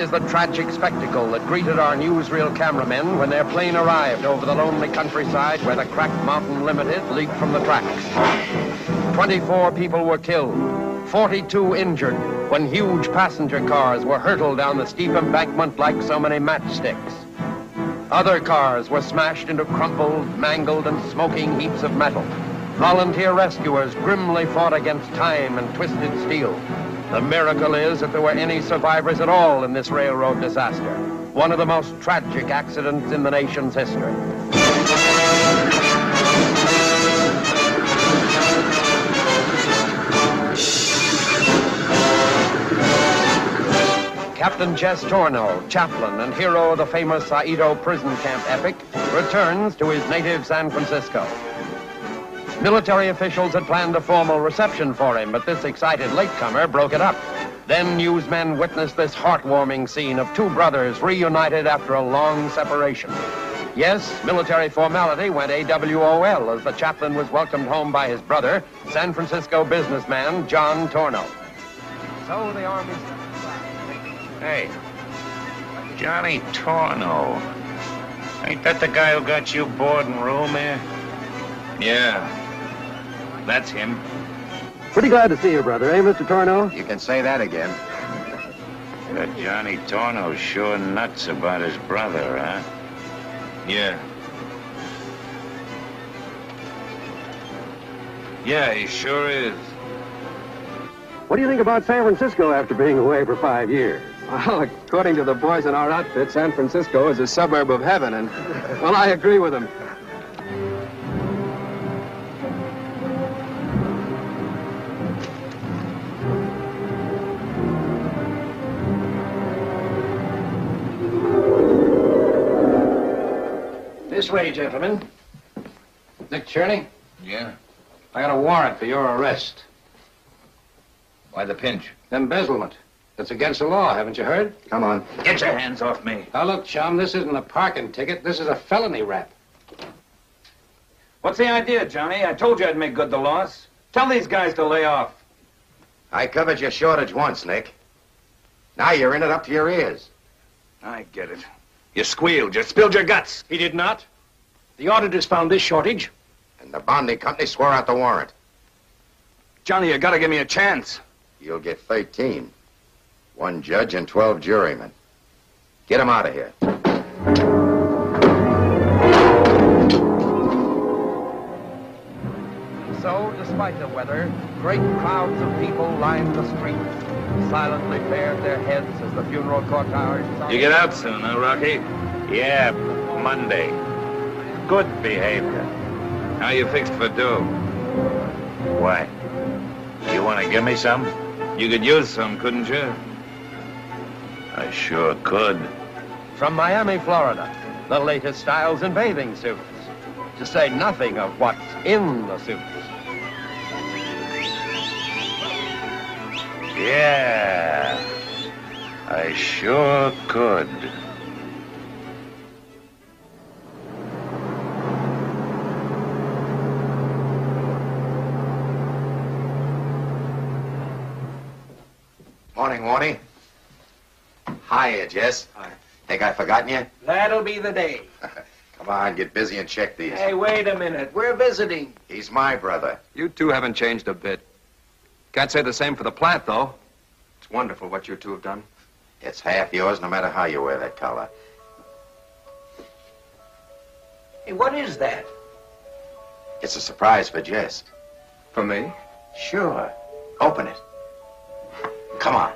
is the tragic spectacle that greeted our newsreel cameramen when their plane arrived over the lonely countryside where the cracked Mountain Limited leaked from the tracks. 24 people were killed, 42 injured when huge passenger cars were hurtled down the steep embankment like so many matchsticks. Other cars were smashed into crumpled, mangled, and smoking heaps of metal. Volunteer rescuers grimly fought against time and twisted steel. The miracle is that there were any survivors at all in this railroad disaster, one of the most tragic accidents in the nation's history. Captain Jess Torno, chaplain and hero of the famous Saito prison camp epic, returns to his native San Francisco. Military officials had planned a formal reception for him, but this excited latecomer broke it up. Then newsmen witnessed this heartwarming scene of two brothers reunited after a long separation. Yes, military formality went AWOL as the chaplain was welcomed home by his brother, San Francisco businessman John Torno. So the Army... Hey, Johnny Torno. Ain't that the guy who got you board and room here? Yeah, that's him. Pretty glad to see you, brother, eh, Mr. Torno? You can say that again. That Johnny Torno's sure nuts about his brother, huh? Yeah. Yeah, he sure is. What do you think about San Francisco after being away for 5 years? Well, according to the boys in our outfit, San Francisco is a suburb of heaven, and, well, I agree with them. This way, gentlemen. Dick Cherney, Yeah? I got a warrant for your arrest. Why the pinch? Embezzlement. That's against the law, haven't you heard? Come on. Get your hands off me. Now, look, chum, this isn't a parking ticket. This is a felony rap. What's the idea, Johnny? I told you I'd make good the loss. Tell these guys to lay off. I covered your shortage once, Nick. Now you're in it up to your ears. I get it. You squealed. You spilled your guts. He did not. The auditors found this shortage. And the bonding company swore out the warrant. Johnny, you gotta give me a chance. You'll get 13. 1 judge and 12 jurymen. Get him out of here. So, despite the weather, great crowds of people lined the streets, silently bared their heads as the funeral cortege... You get out soon, huh, Rocky? Yeah, Monday. Good behavior. How you fixed for dough? Why? You want to give me some? You could use some, couldn't you? I sure could. From Miami, Florida, the latest styles in bathing suits, to say nothing of what's in the suits. Yeah, I sure could. Morning, Warnie. Hiya, Jess. Hi. Think I've forgotten you? That'll be the day. Come on, get busy and check these. Hey, wait a minute. We're visiting. He's my brother. You two haven't changed a bit. Can't say the same for the plant, though. It's wonderful what you two have done. It's half yours no matter how you wear that collar. Hey, what is that? It's a surprise for Jess. For me? Sure. Open it. Come on.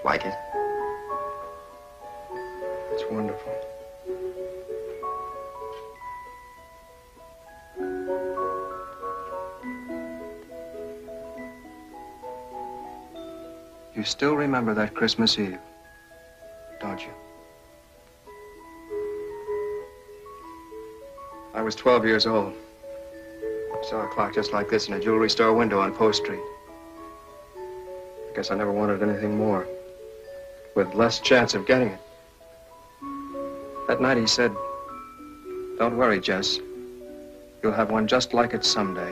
Like it? It's wonderful. You still remember that Christmas Eve, don't you? I was 12 years old. I saw a clock just like this in a jewelry store window on Post Street. I guess I never wanted anything more, with less chance of getting it. That night he said, "Don't worry, Jess. You'll have one just like it someday."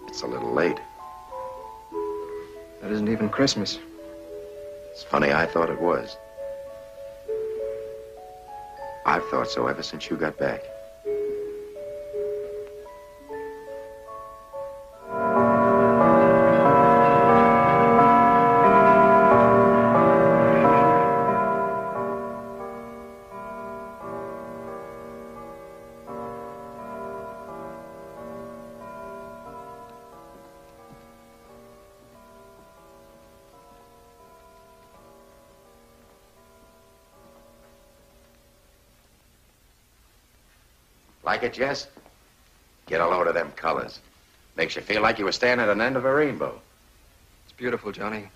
It's a little late. That isn't even Christmas. It's funny, I thought it was. I've thought so ever since you got back. Like it, Jess? Get a load of them colors. Makes you feel like you were standing at an end of a rainbow. It's beautiful, Johnny.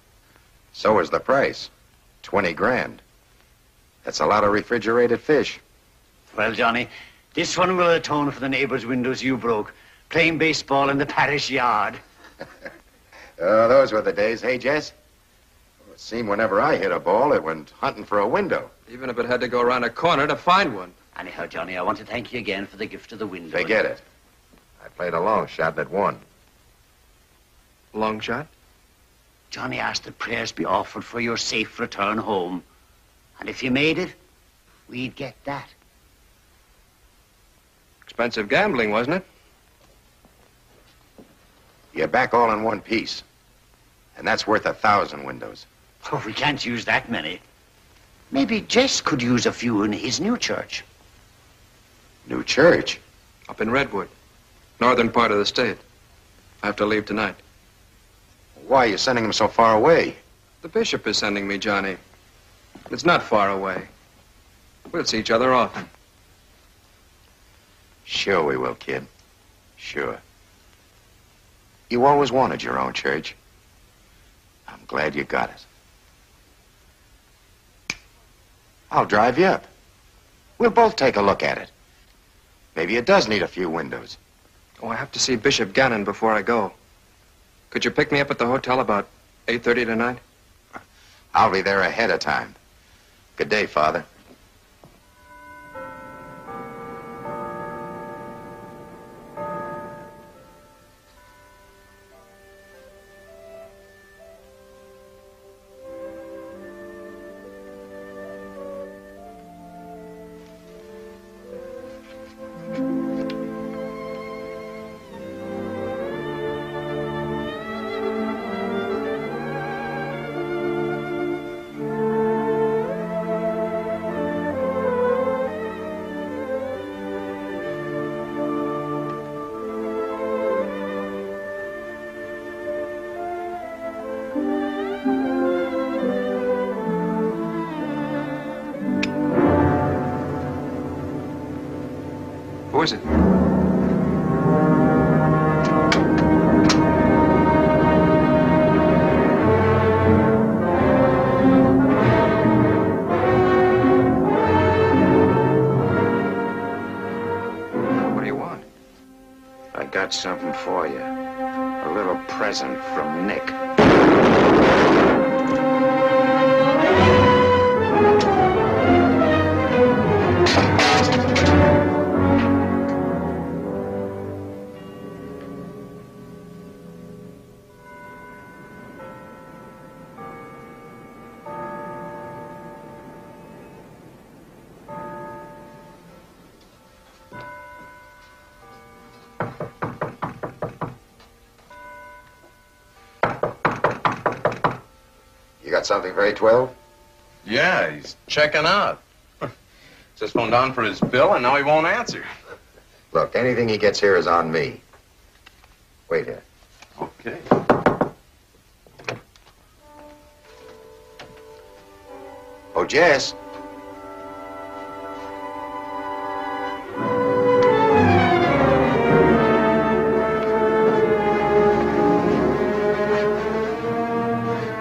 So is the price. 20 grand. That's a lot of refrigerated fish. Well, Johnny, this one will atone for the neighbor's windows you broke, playing baseball in the parish yard. Oh, those were the days, hey, Jess? Well, it seemed whenever I hit a ball, it went hunting for a window. Even if it had to go around a corner to find one. Anyhow, Johnny, I want to thank you again for the gift of the window. Forget it. I played a long shot and it won. Long shot? Johnny asked that prayers be offered for your safe return home. And if you made it, we'd get that. Expensive gambling, wasn't it? You're back all in one piece. And that's worth 1,000 windows. Oh, we can't use that many. Maybe Jess could use a few in his new church. New church? Up in Redwood, northern part of the state. I have to leave tonight. Why are you sending him so far away? The bishop is sending me, Johnny. It's not far away. We'll see each other often. Sure we will, kid. Sure. You always wanted your own church. I'm glad you got it. I'll drive you up. We'll both take a look at it. Maybe it does need a few windows. Oh, I have to see Bishop Gannon before I go. Could you pick me up at the hotel about 8:30 tonight? I'll be there ahead of time. Good day, Father. Who is it? What do you want? I got something for you. A little present from Nick. You got something for 812? Yeah, he's checking out. Just phoned on for his bill, and now he won't answer. Look, anything he gets here is on me. Wait here. Okay. Oh, Jess.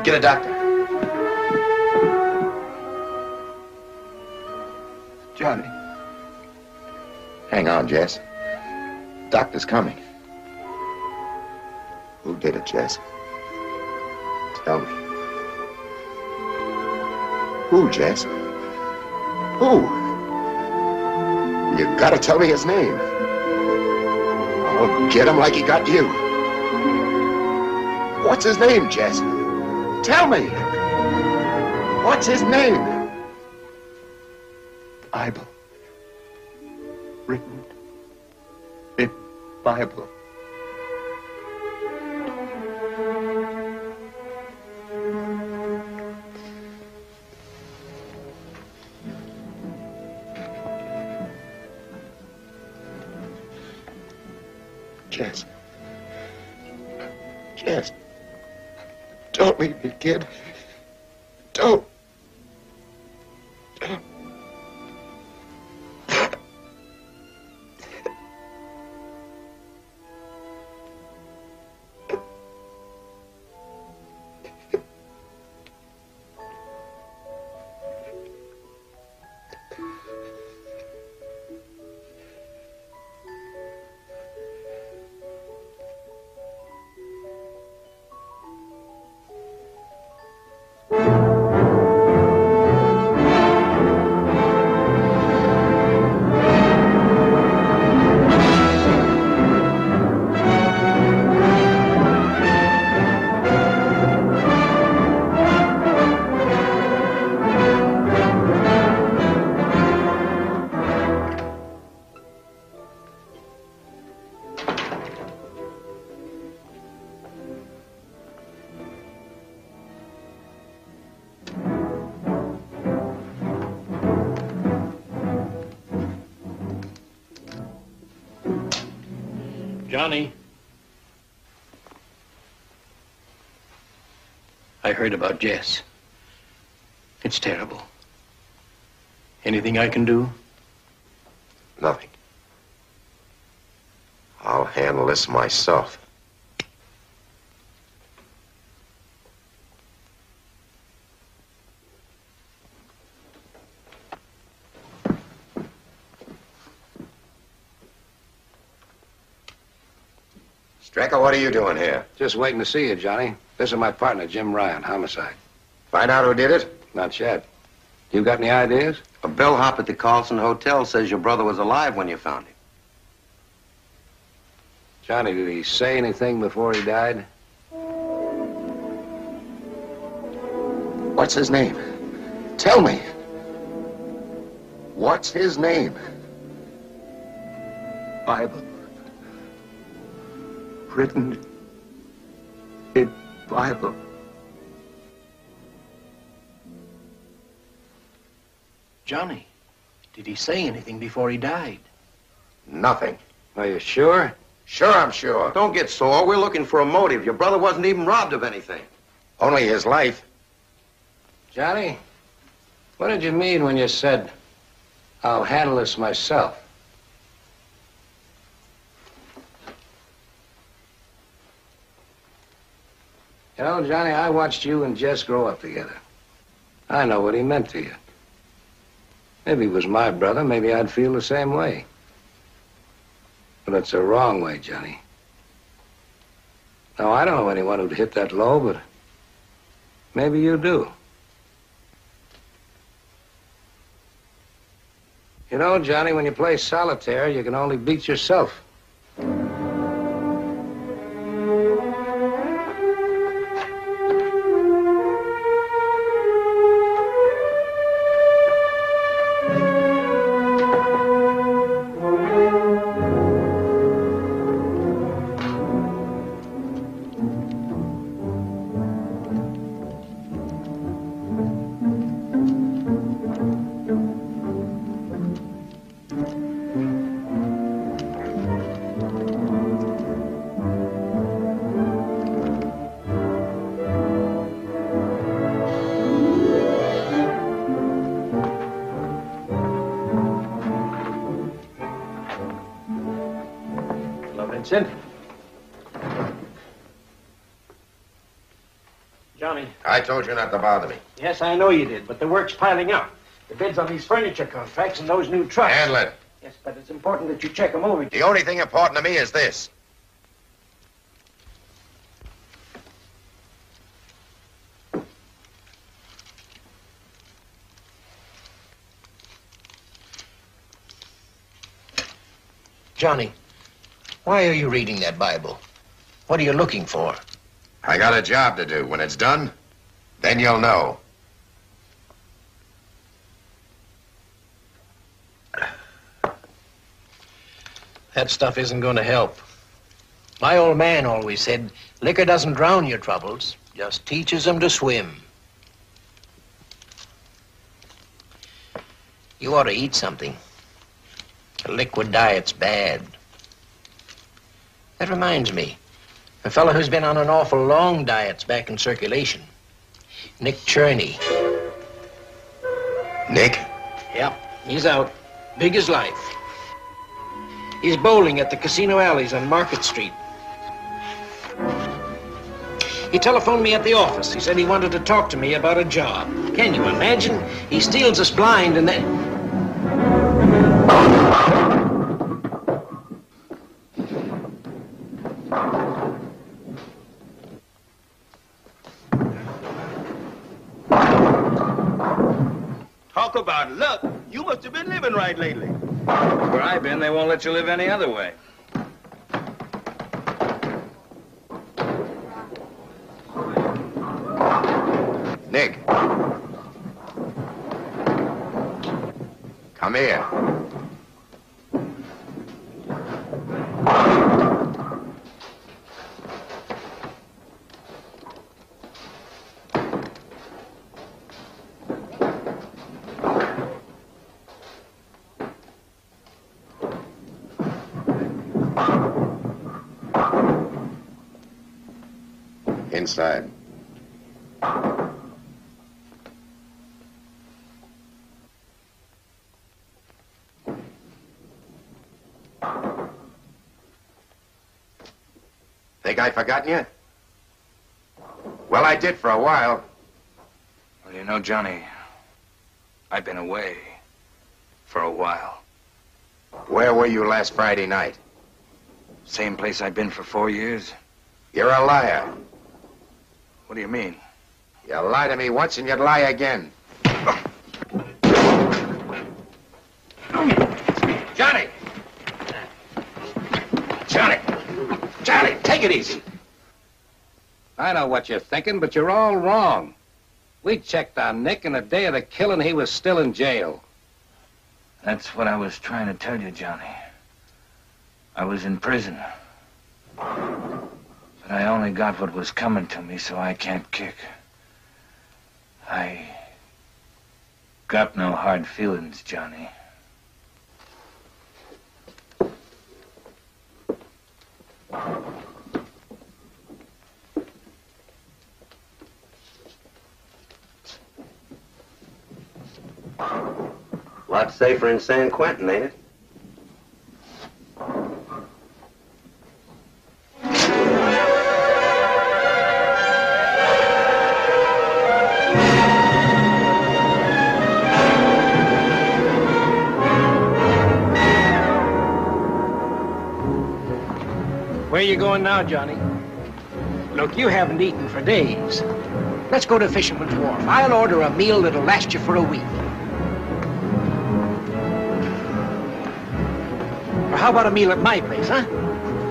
Get a doctor. Johnny. Hang on, Jess. Doctor's coming. Who did it, Jess? Tell me. Who, Jess? Who? You gotta tell me his name. I'll get him like he got you. What's his name, Jess? Tell me. What's his name? Bible. Written in Bible. Jess. Jess. Don't leave me, kid. Don't. Don't. Johnny. I heard about Jess. It's terrible. Anything I can do? Nothing. I'll handle this myself. Strecker, what are you doing here? Just waiting to see you, Johnny. This is my partner, Jim Ryan, homicide. Find out who did it? Not yet. You got any ideas? A bellhop at the Carlson Hotel says your brother was alive when you found him. Johnny, did he say anything before he died? What's his name? Tell me. What's his name? Bible. Written in Bible. Johnny, did he say anything before he died? Nothing. Are you sure? Sure, I'm sure. Don't get sore. We're looking for a motive. Your brother wasn't even robbed of anything. Only his life. Johnny, what did you mean when you said, I'll handle this myself? You know, Johnny, I watched you and Jess grow up together. I know what he meant to you. Maybe he was my brother, maybe I'd feel the same way. But it's the wrong way, Johnny. Now, I don't know anyone who'd hit that low, but maybe you do. You know, Johnny, when you play solitaire, you can only beat yourself. Vincent? Johnny. I told you not to bother me. Yes, I know you did, but the work's piling up. The bids on these furniture contracts and those new trucks. Handle it. Yes, but it's important that you check him over. The only thing important to me is this. Johnny, why are you reading that Bible? What are you looking for? I got a job to do. When it's done, then you'll know. That stuff isn't going to help. My old man always said, liquor doesn't drown your troubles, just teaches them to swim. You ought to eat something. A liquid diet's bad. That reminds me, a fellow who's been on an awful long diet's back in circulation. Nick Cherney. Nick? Yep, he's out. Big as life. He's bowling at the casino alleys on Market Street. He telephoned me at the office. He said he wanted to talk to me about a job. Can you imagine? He steals us blind and then... Talk about luck. You must have been living right lately. Where I've been, they won't let you live any other way. Nick. Come here. Inside. Think I forgotten you? Well, I did for a while. Well, you know, Johnny, I've been away for a while. Where were you last Friday night? Same place I've been for 4 years. You're a liar. What do you mean? You lie to me once and you'd lie again. Johnny! Johnny! Johnny, take it easy. I know what you're thinking, but you're all wrong. We checked on Nick, and the day of the killing, he was still in jail. That's what I was trying to tell you, Johnny. I was in prison. But I only got what was coming to me, so I can't kick. I got no hard feelings, Johnny. A lot safer in San Quentin, ain't it? Where are you going now, Johnny? Look, you haven't eaten for days. Let's go to Fisherman's Wharf. I'll order a meal that'll last you for a week. Or how about a meal at my place, huh?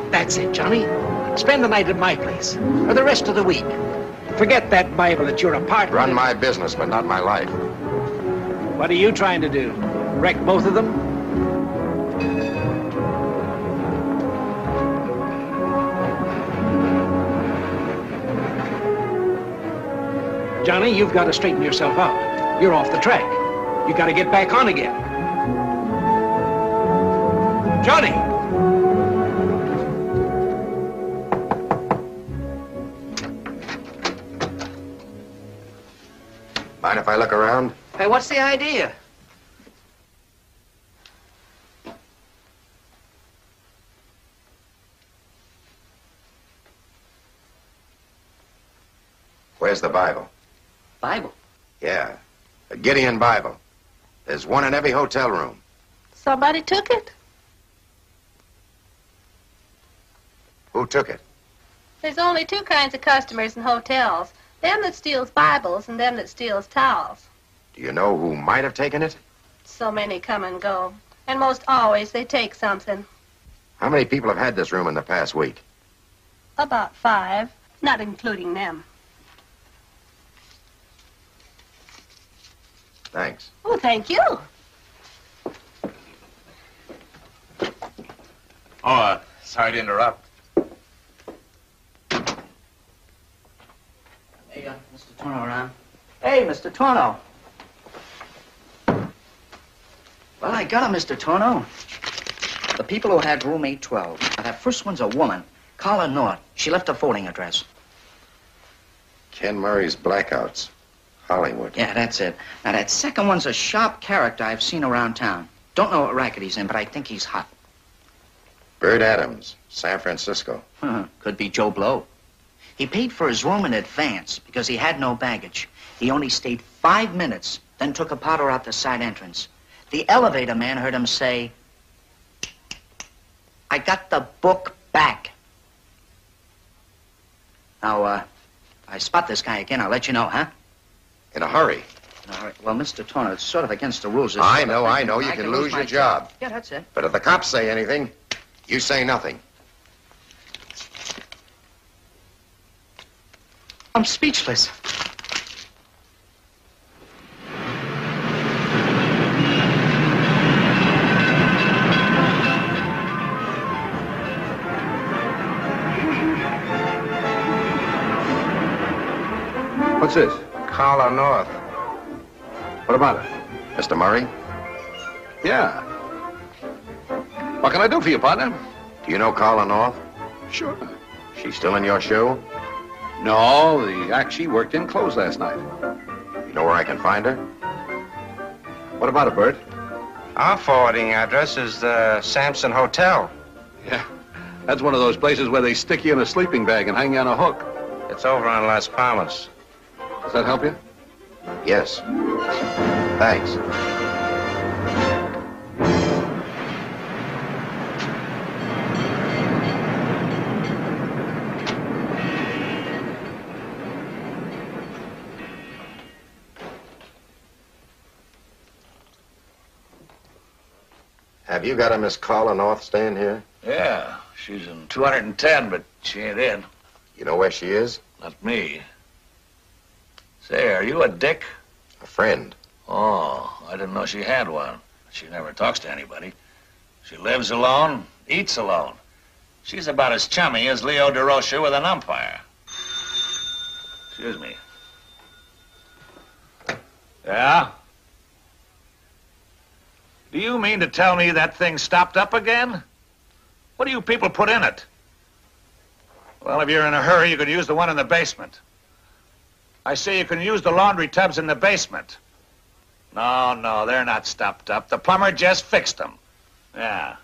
That's it, Johnny. Spend the night at my place, or the rest of the week. Forget that Bible that you're a part of. Run my business, but not my life. What are you trying to do? Wreck both of them? Johnny, you've got to straighten yourself out. You're off the track. You got to get back on again. Johnny! Mind if I look around? Hey, what's the idea? Where's the Bible? Bible? Yeah, a Gideon Bible. There's one in every hotel room. Somebody took it. Who took it? There's only two kinds of customers in hotels. Them that steals Bibles and them that steals towels. Do you know who might have taken it? So many come and go. And most always they take something. How many people have had this room in the past week? About 5, not including them. Thanks. Oh, thank you. Oh, sorry to interrupt. Hey, Mr. Torno around. Hey, Mr. Torno. Well, I got him, Mr. Torno. The people who had room 812. Now, that first one's a woman, Carla North. She left a forwarding address. Ken Murray's Blackouts. Hollywood. Yeah, that's it. Now, that second one's a sharp character I've seen around town. Don't know what racket he's in, but I think he's hot. Bird Adams, San Francisco. Could be Joe Blow. He paid for his room in advance because he had no baggage. He only stayed 5 minutes, then took a powder out the side entrance. The elevator man heard him say, "I got the book back." Now, if I spot this guy again, I'll let you know, huh? In a hurry. All right. Well, Mr. Turner, it's sort of against the rules. I know. You can lose your job. Yeah, that's it. But if the cops say anything, you say nothing. I'm speechless. What's this? Carla North. What about it? Mr. Murray? Yeah. What can I do for you, partner? Do you know Carla North? Sure. She's still in your shoe? No, the act she worked in closed last night. You know where I can find her? What about it, Bert? Our forwarding address is the Sampson Hotel. Yeah. That's one of those places where they stick you in a sleeping bag and hang you on a hook. It's over on Las Palmas. Does that help you? Yes. Thanks. Have you got a Miss Carla North staying here? Yeah, she's in 210, but she ain't in. You know where she is? Not me. Say, are you a dick? A friend. Oh, I didn't know she had one. She never talks to anybody. She lives alone, eats alone. She's about as chummy as Leo DeRocha with an umpire. Excuse me. Yeah? Do you mean to tell me that thing stopped up again? What do you people put in it? Well, if you're in a hurry, you could use the one in the basement. I say you can use the laundry tubs in the basement. No, they're not stopped up. The plumber just fixed them. Yeah.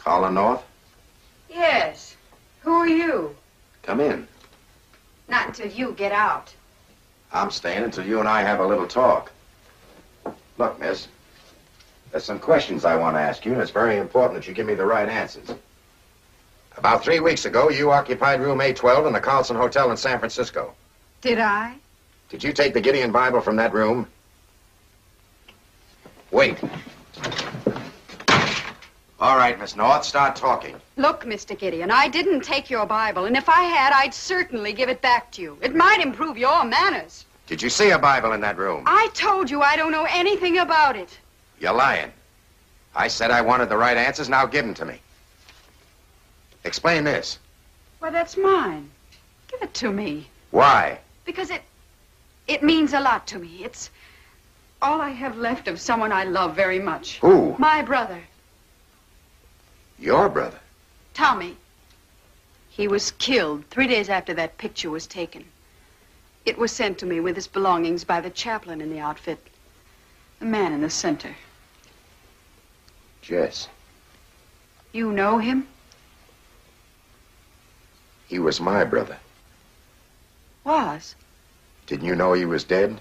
Carla North? Yes. Who are you? Come in. Not until you get out. I'm staying until you and I have a little talk. Look, miss, there's some questions I want to ask you, and it's very important that you give me the right answers. About 3 weeks ago, you occupied room A12 in the Carlson Hotel in San Francisco. Did I? Did you take the Gideon Bible from that room? Wait. All right, Miss North, start talking. Look, Mr. Gideon, I didn't take your Bible, and if I had, I'd certainly give it back to you. It might improve your manners. Did you see a Bible in that room? I told you I don't know anything about it. You're lying. I said I wanted the right answers, now give them to me. Explain this. Well, that's mine. Give it to me. Why? Because it means a lot to me. It's all I have left of someone I love very much. Who? My brother. Your brother? Tommy. He was killed 3 days after that picture was taken. It was sent to me with his belongings by the chaplain in the outfit. The man in the center. Jess. You know him? He was my brother. Was? Didn't you know he was dead?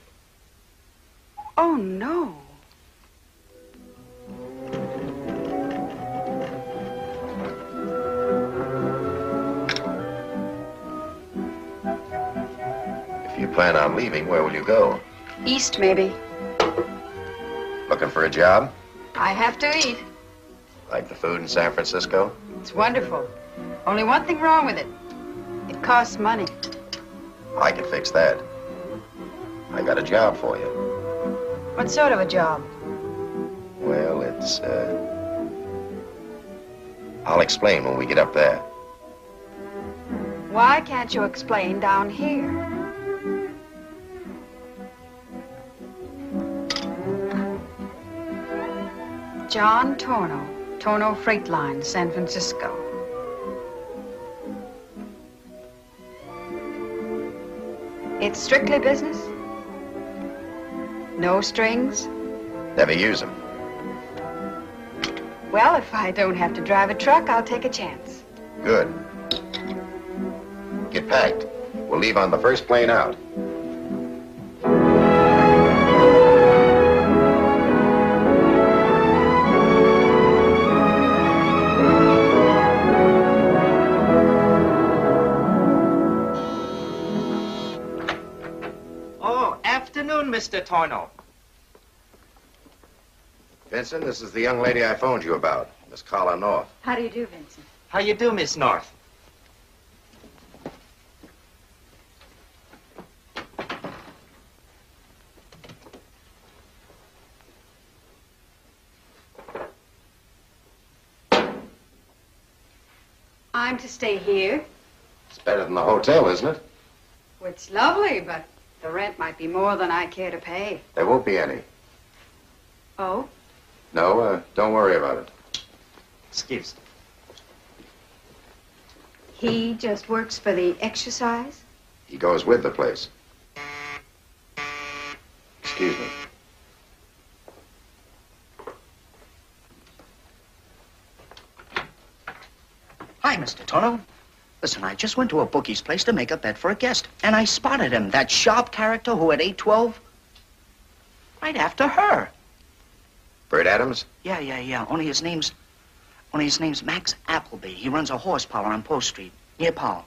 Oh, no. If you plan on leaving, where will you go? East, maybe. Looking for a job? I have to eat. Like the food in San Francisco? It's wonderful. Only one thing wrong with it. It costs money. I can fix that. I got a job for you. What sort of a job? Well, it's, I'll explain when we get up there. Why can't you explain down here? John Torno Freight Line, San Francisco. It's strictly business? No strings? Never use them. Well, if I don't have to drive a truck, I'll take a chance. Good. Get packed. We'll leave on the first plane out. Afternoon, Mr. Torno. Vincent, this is the young lady I phoned you about, Miss Carla North. How do you do, Vincent? How you do, Miss North? I'm to stay here. It's better than the hotel, isn't it? Well, it's lovely, but the rent might be more than I care to pay. There won't be any. Oh? No, don't worry about it. Excuse me. He just works for the exercise? He goes with the place. Excuse me. Hi, Mr. Torno. Listen, I just went to a bookie's place to make a bet for a guest, and I spotted him, that sharp character who had 812, right after her. Bert Adams? Yeah. Only his name's Max Appleby. He runs a horse parlor on Post Street, near Powell.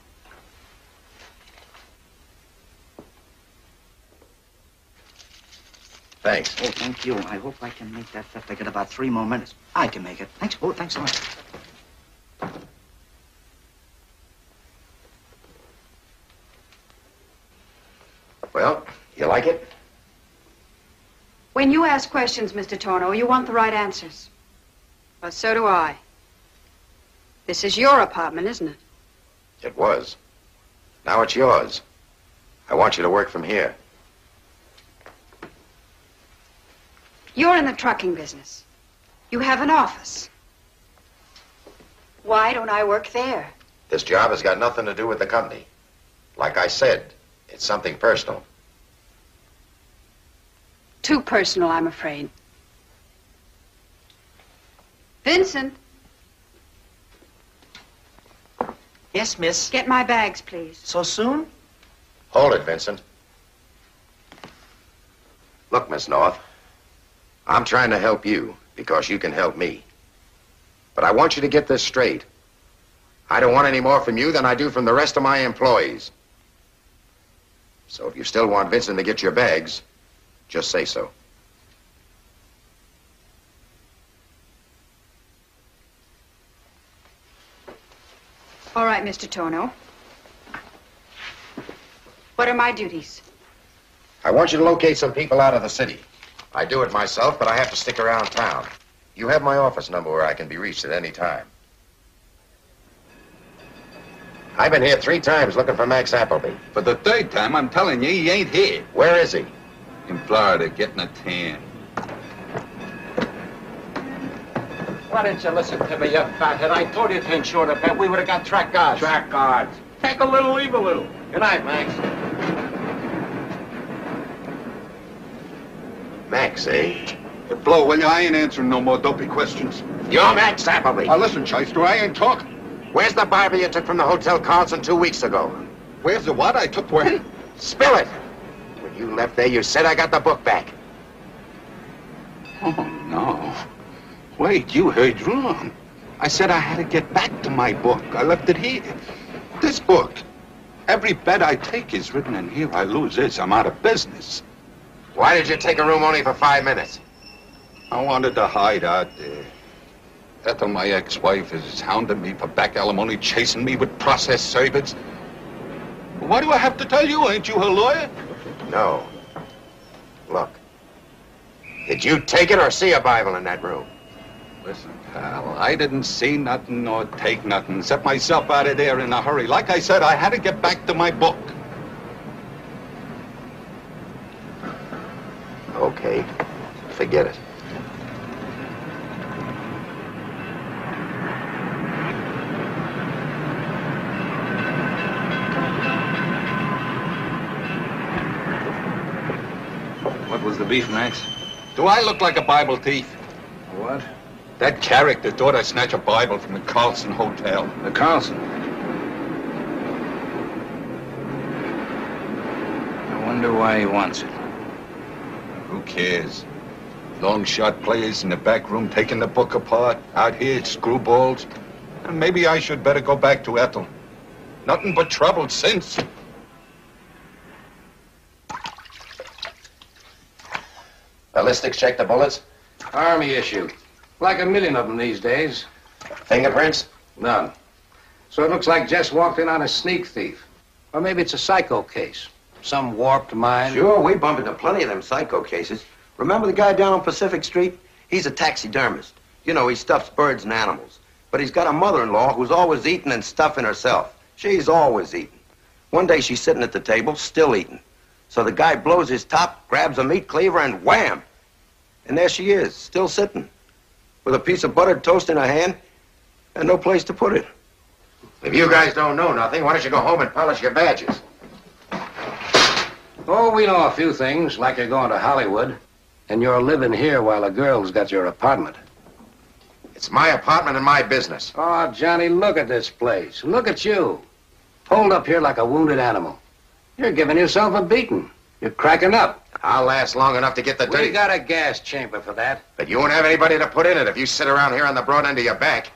Thanks. Oh, thank you. I hope I can make that bet. I got about 3 more minutes. I can make it. Thanks. Oh, thanks a lot. Well, you like it? When you ask questions, Mr. Torno, you want the right answers. Well, so do I. This is your apartment, isn't it? It was. Now it's yours. I want you to work from here. You're in the trucking business. You have an office. Why don't I work there? This job has got nothing to do with the company. Like I said, it's something personal. Too personal, I'm afraid. Vincent. Yes, miss. Get my bags, please. So soon? Hold it, Vincent. Look, Miss North, I'm trying to help you because you can help me. But I want you to get this straight. I don't want any more from you than I do from the rest of my employees. So if you still want Vincent to get your bags, just say so. All right, Mr. Torno. What are my duties? I want you to locate some people out of the city. I do it myself, but I have to stick around town. You have my office number where I can be reached at any time. I've been here 3 times looking for Max Appleby. For the 3rd time, I'm telling you, he ain't here. Where is he? In Florida, getting a tan. Why didn't you listen to me, you fathead? I told you to insure the pet. We would have got track guards. Track guards. Take a little, leave a little. Good night, Max. Max, eh? Blow, will you? I ain't answering no more dopey questions. You're Max Appleby. Now listen, Shyster, I ain't talking. Where's the Bible you took from the Hotel Carlson 2 weeks ago? Where's the what I took when? Spill it! When you left there, you said I got the book back. Oh, no. Wait, you heard wrong. I said I had to get back to my book. I left it here. This book. Every bet I take is written in here. I lose this, I'm out of business. Why did you take a room only for 5 minutes? I wanted to hide out there. Ethel, my ex-wife, is hounding me for back alimony, chasing me with process servants. Why do I have to tell you? Ain't you her lawyer? No. Look. Did you take it or see a Bible in that room? Listen, pal, I didn't see nothing nor take nothing. Set myself out of there in a hurry. Like I said, I had to get back to my book. Okay. Forget it. What was the beef, Max? Do I look like a Bible thief? What? That character thought I snatched a Bible from the Carlson Hotel. The Carlson? I wonder why he wants it. Who cares? Long shot players in the back room taking the book apart. Out here, it's screwballs. And maybe I should better go back to Ethel. Nothing but trouble since. Ballistics check the bullets? Army issue. Like a million of them these days. Fingerprints? None. So it looks like Jess walked in on a sneak thief. Or maybe it's a psycho case. Some warped mind. Sure, we bump into plenty of them psycho cases. Remember the guy down on Pacific Street? He's a taxidermist. You know, he stuffs birds and animals. But he's got a mother-in-law who's always eating and stuffing herself. She's always eating. One day she's sitting at the table, still eating. So the guy blows his top, grabs a meat cleaver, and wham! And there she is, still sitting, with a piece of buttered toast in her hand and no place to put it. If you guys don't know nothing, why don't you go home and polish your badges? Oh, we know a few things, like you're going to Hollywood. And you're living here while a girl's got your apartment. It's my apartment and my business. Oh, Johnny, look at this place. Look at you. Holed up here like a wounded animal. You're giving yourself a beating. You're cracking up. I'll last long enough to get the We got a gas chamber for that. But you won't have anybody to put in it if you sit around here on the broad end of your back.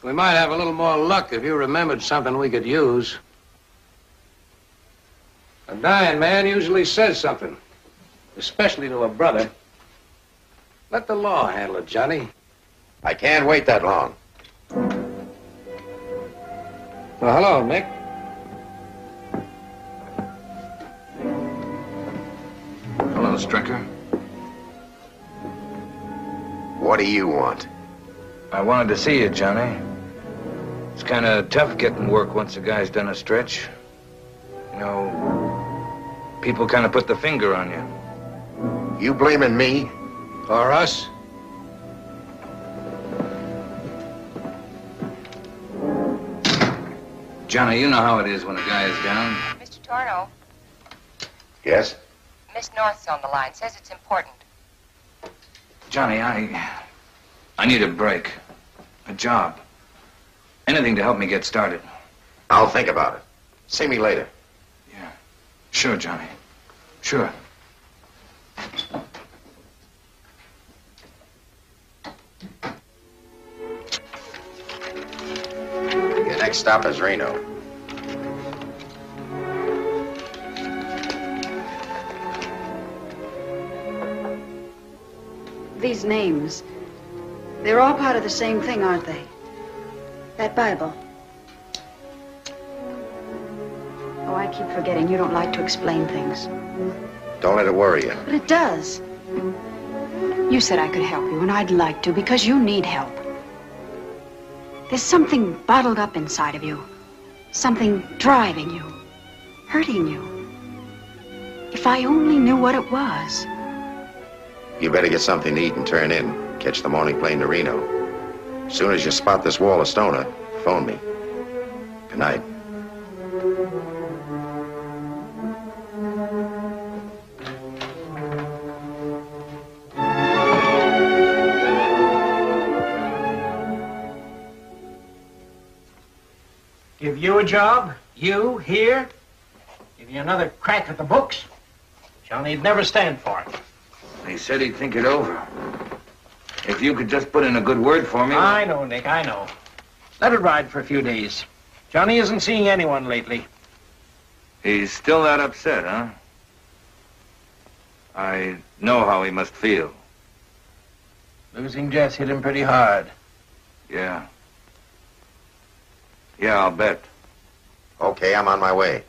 We might have a little more luck if you remembered something we could use. A dying man usually says something, especially to a brother. Let the law handle it, Johnny. I can't wait that long. Well, hello, Nick. Hello, Stricker. What do you want? I wanted to see you, Johnny. It's kind of tough getting work once a guy's done a stretch. You know, people kind of put the finger on you. You blaming me? Or us? Johnny, you know how it is when a guy is down. Mr. Torno, Yes? Miss North's on the line. Says it's important. Johnny, I need a break. A job. Anything to help me get started. I'll think about it. See me later. Yeah. Sure, Johnny. Sure. Your next stop is Reno. These names, they're all part of the same thing, aren't they? That Bible. Oh, I keep forgetting you don't like to explain things. Don't let it worry you. But it does. You said I could help you, and I'd like to, because you need help. There's something bottled up inside of you. Something driving you, hurting you. If I only knew what it was. You better get something to eat and turn in. Catch the morning plane to Reno. As soon as you spot this wall of stoner, phone me. Good night. Give you a job? You, here? Give you another crack at the books? Johnny'd never stand for it. He said he'd think it over. If you could just put in a good word for me... I know, Nick, I know. Let it ride for a few days. Johnny isn't seeing anyone lately. He's still that upset, huh? I know how he must feel. Losing Jess hit him pretty hard. Yeah. Yeah, I'll bet. Okay, I'm on my way.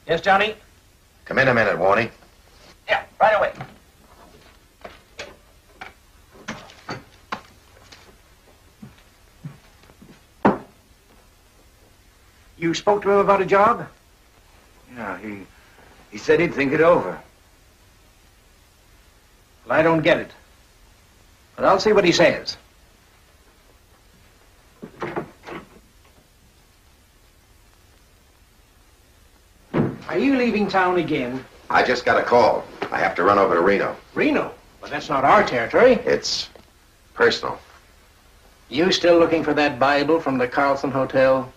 Yes, Johnny? Come in a minute, Warnie. Yeah, right away. You spoke to him about a job? Yeah, he said he'd think it over. Well, I don't get it. But I'll see what he says. Are you leaving town again? I just got a call. I have to run over to Reno. Reno? Well, that's not our territory. It's personal. You still looking for that Bible from the Carlson Hotel?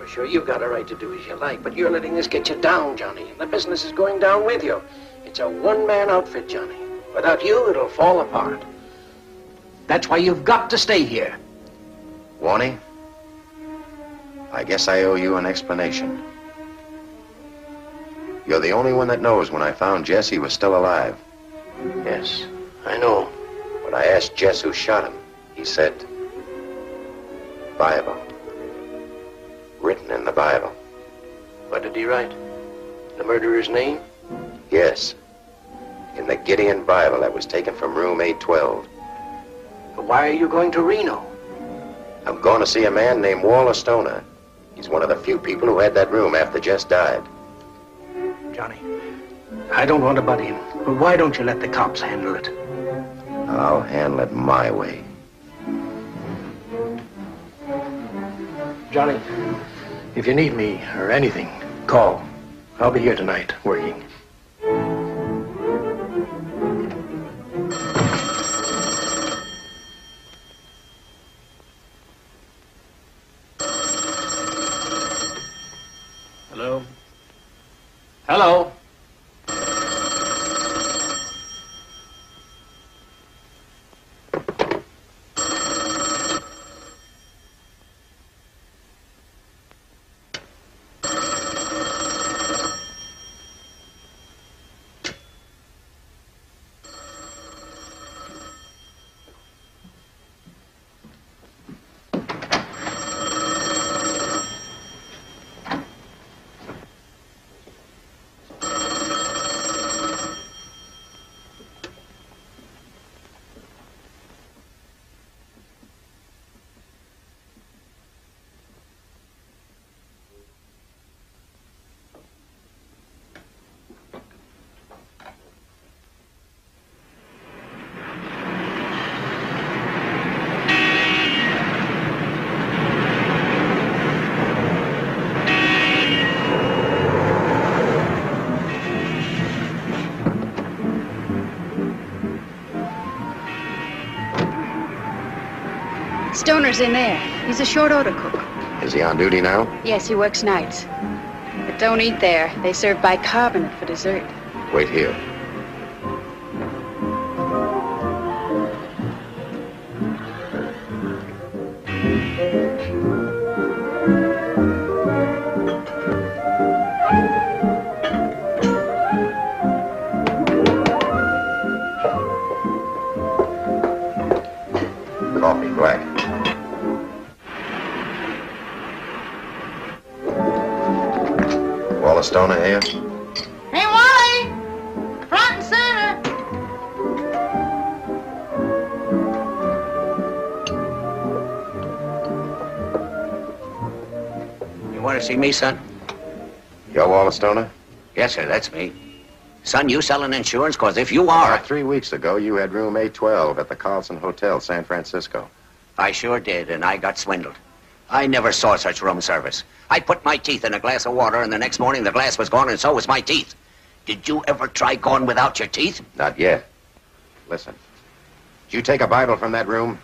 Sure, you've got a right to do as you like, but you're letting this get you down, Johnny. And the business is going down with you. It's a one-man outfit, Johnny. Without you, it'll fall apart. That's why you've got to stay here. Warnie, I guess I owe you an explanation. You're the only one that knows when I found Jess, he was still alive. Yes, I know. When I asked Jess who shot him, he said, Bible. Written in the Bible. What did he write? The murderer's name? Yes. In the Gideon Bible that was taken from room 812. But why are you going to Reno? I'm going to see a man named Waller Stoner. He's one of the few people who had that room after Jess died. Johnny, I don't want to butt in, but why don't you let the cops handle it? I'll handle it my way. Johnny, if you need me or anything, call. I'll be here tonight, working. Hello? Hello? Stoner's in there. He's a short order cook. Is he on duty now? Yes, he works nights. But don't eat there. They serve bicarbonate for dessert. Wait here. want to see me, son? You're Wallastona? Yes, sir, that's me. Son, you selling insurance? Because if you are... 3 weeks ago, you had room A12 at the Carlson Hotel, San Francisco. I sure did, and I got swindled. I never saw such room service. I put my teeth in a glass of water, and the next morning the glass was gone, and so was my teeth. Did you ever try going without your teeth? Not yet. Listen. Did you take a Bible from that room?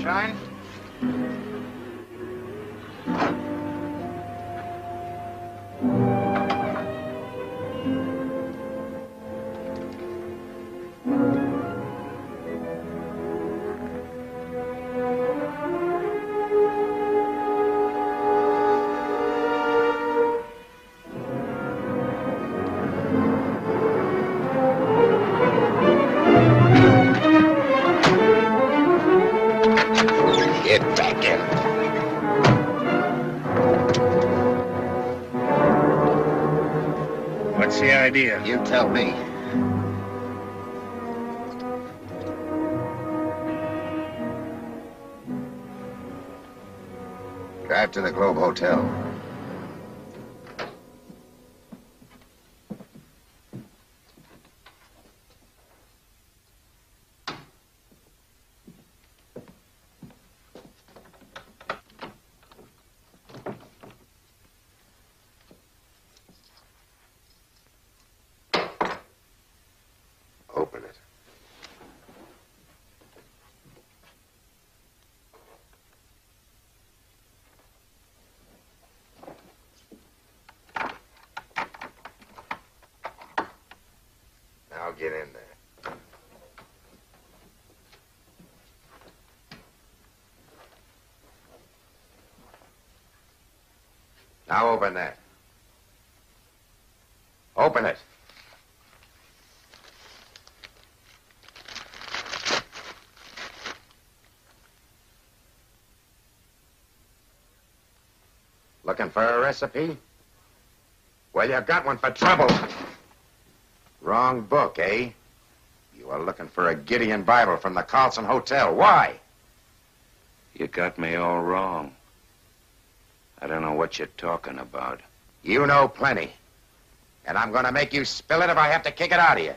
Shine? Get back in. What's the idea? You tell me. Drive to the Globe Hotel. Open it. Now get in there. Now open that. Open it. Looking for a recipe? Well, you got one for trouble. Wrong book, eh? You were looking for a Gideon Bible from the Carlson Hotel. Why? You got me all wrong. I don't know what you're talking about. You know plenty. And I'm gonna make you spill it if I have to kick it out of you.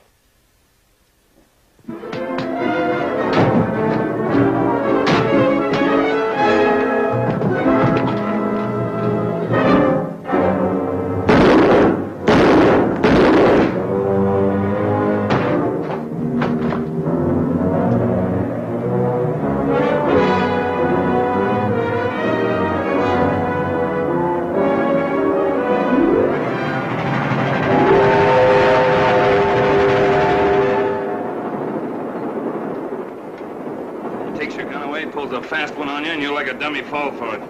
Fast one on you, and you're like a dummy fall for it.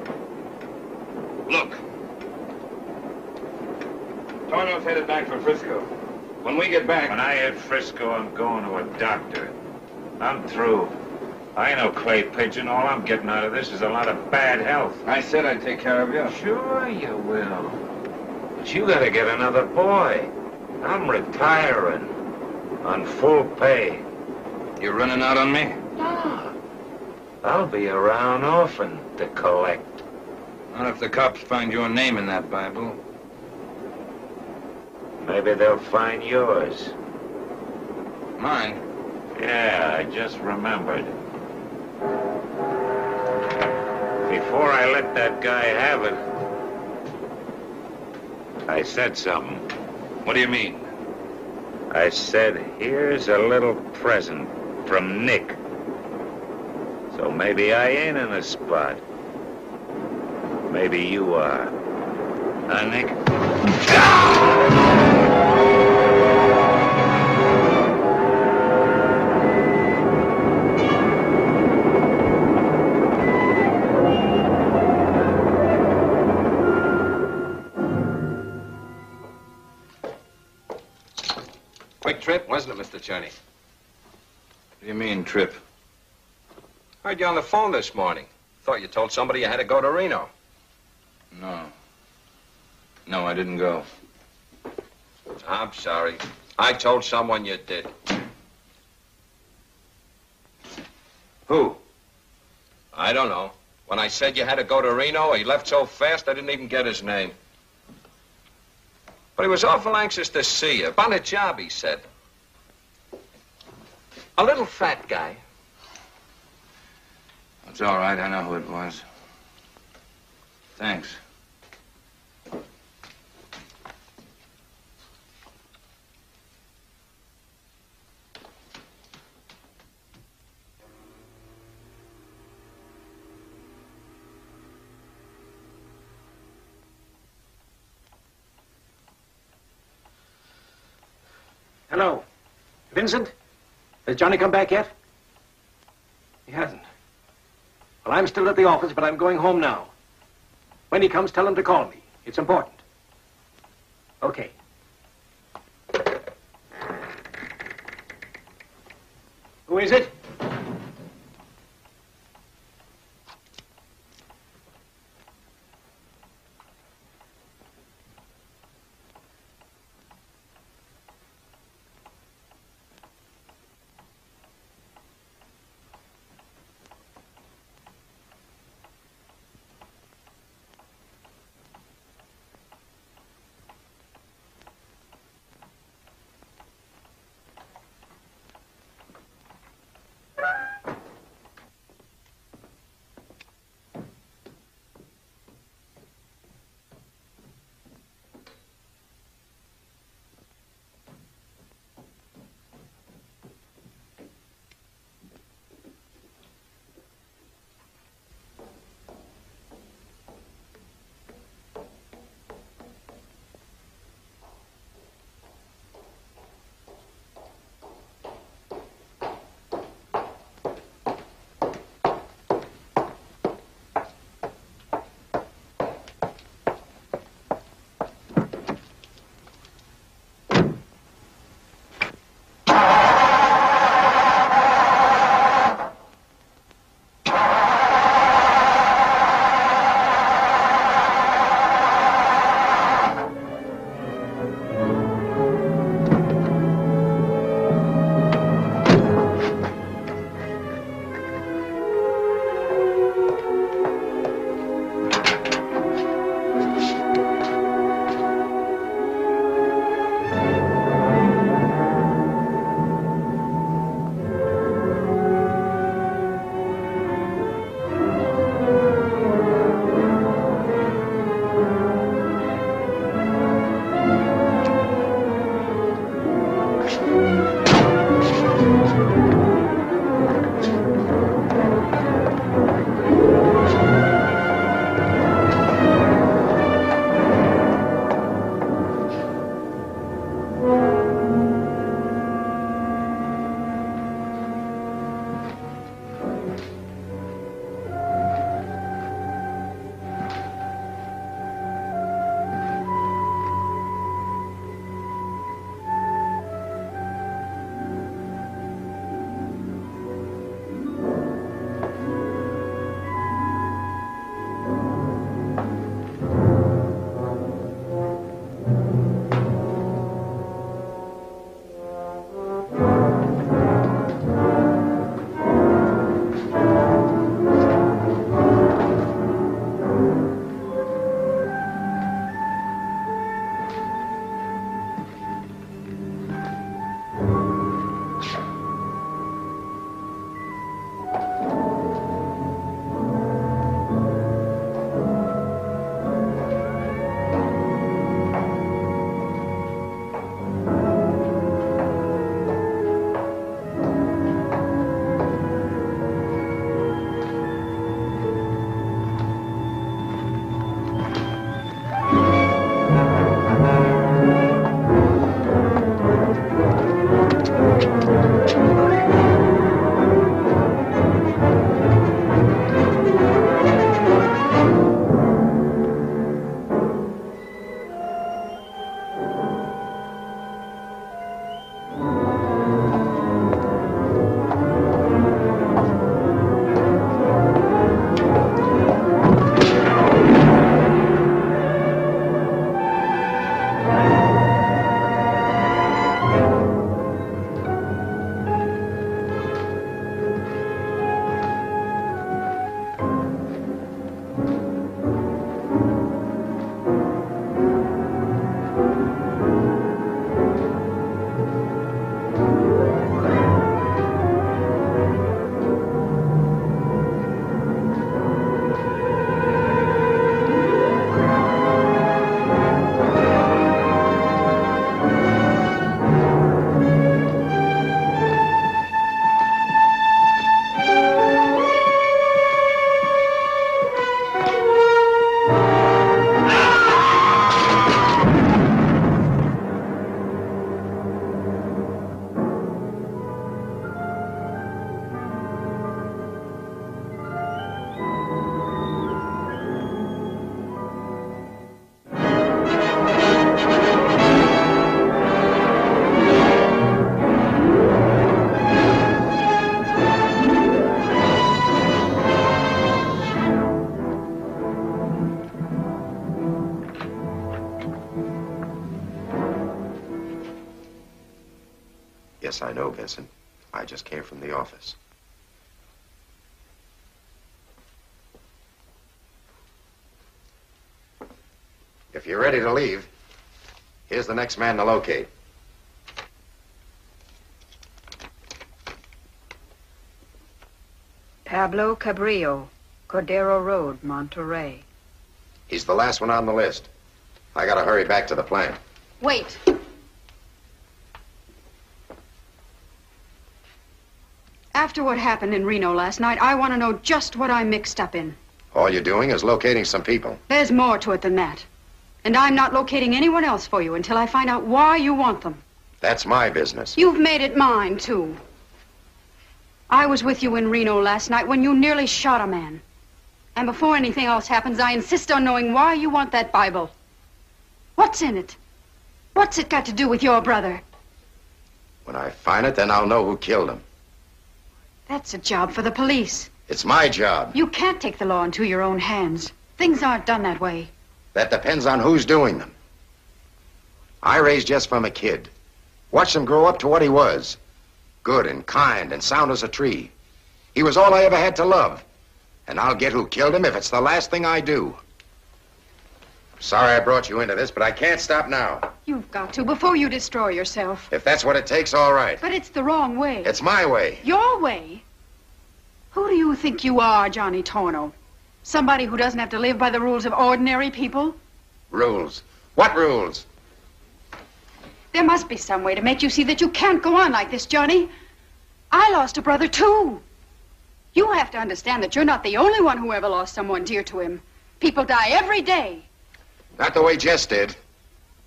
Look. Torno's headed back for Frisco. When we get back... When I hit Frisco, I'm going to a doctor. I'm through. I ain't no clay pigeon. All I'm getting out of this is a lot of bad health. I said I'd take care of you. Sure you will. But you gotta get another boy. I'm retiring. On full pay. You're running out on me? No. I'll be around often to collect. Not if the cops find your name in that Bible. Maybe they'll find yours. Mine? Yeah, I just remembered. Before I let that guy have it, I said something. What do you mean? I said, here's a little present from Nick. So maybe I ain't in a spot. Maybe you are. Huh, Nick? Quick trip, wasn't it, Mr. Cherney? What do you mean, trip? Heard you on the phone this morning. Thought you told somebody you had to go to Reno. No. No, I didn't go. I'm sorry. I told someone you did. Who? I don't know. When I said you had to go to Reno, he left so fast I didn't even get his name. But he was awful anxious to see you. About a job, he said. A little fat guy. It's all right. I know who it was. Thanks. Hello. Vincent? Has Johnny come back yet? He hasn't. Well, I'm still at the office, but I'm going home now. When he comes, tell him to call me. It's important. Okay. Who is it? Yes, I know, Vincent. I just came from the office. If you're ready to leave, here's the next man to locate. Pablo Cabrillo, Cordero Road, Monterey. He's the last one on the list. I gotta hurry back to the plant. Wait. After what happened in Reno last night, I want to know just what I'm mixed up in. All you're doing is locating some people. There's more to it than that. And I'm not locating anyone else for you until I find out why you want them. That's my business. You've made it mine, too. I was with you in Reno last night when you nearly shot a man. And before anything else happens, I insist on knowing why you want that Bible. What's in it? What's it got to do with your brother? When I find it, then I'll know who killed him. That's a job for the police. It's my job. You can't take the law into your own hands. Things aren't done that way. That depends on who's doing them. I raised Jess from a kid. Watched him grow up to what he was. Good and kind and sound as a tree. He was all I ever had to love. And I'll get who killed him if it's the last thing I do. Sorry I brought you into this, but I can't stop now. You've got to before you destroy yourself. If that's what it takes, all right. But it's the wrong way. It's my way. Your way? Who do you think you are, Johnny Torno? Somebody who doesn't have to live by the rules of ordinary people? Rules? What rules? There must be some way to make you see that you can't go on like this, Johnny. I lost a brother, too. You have to understand that you're not the only one who ever lost someone dear to him. People die every day. Not the way Jess did.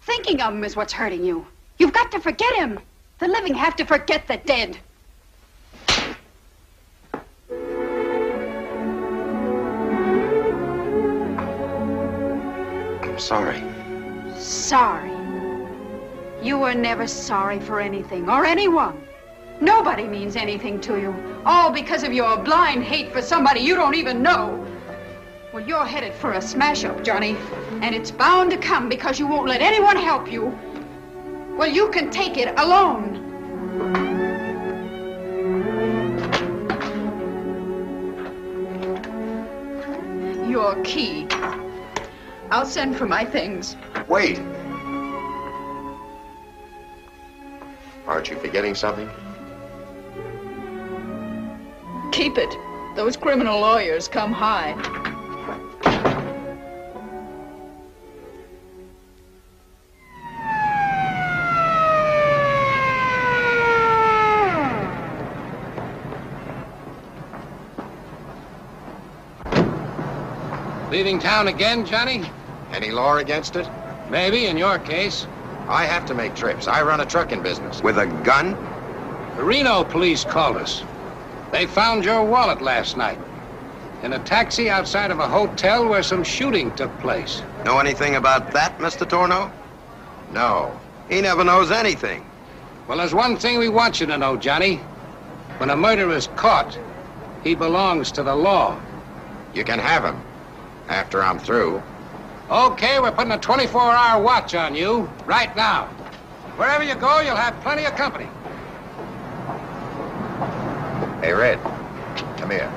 Thinking of him is what's hurting you. You've got to forget him. The living have to forget the dead. I'm sorry. Sorry. You were never sorry for anything or anyone. Nobody means anything to you. All because of your blind hate for somebody you don't even know. Well, you're headed for a smash-up, Johnny. And it's bound to come because you won't let anyone help you. Well, you can take it alone. Your key. I'll send for my things. Wait. Aren't you forgetting something? Keep it. Those criminal lawyers come high. Leaving town again, Johnny? Any law against it? Maybe, in your case. I have to make trips. I run a trucking business. With a gun? The Reno police called us. They found your wallet last night in a taxi outside of a hotel where some shooting took place. Know anything about that, Mr. Torno? No. He never knows anything. Well, there's one thing we want you to know, Johnny. When a murderer's caught, he belongs to the law. You can have him. After I'm through. Okay, we're putting a 24-hour watch on you right now. Wherever you go, you'll have plenty of company. Hey, Red, come here.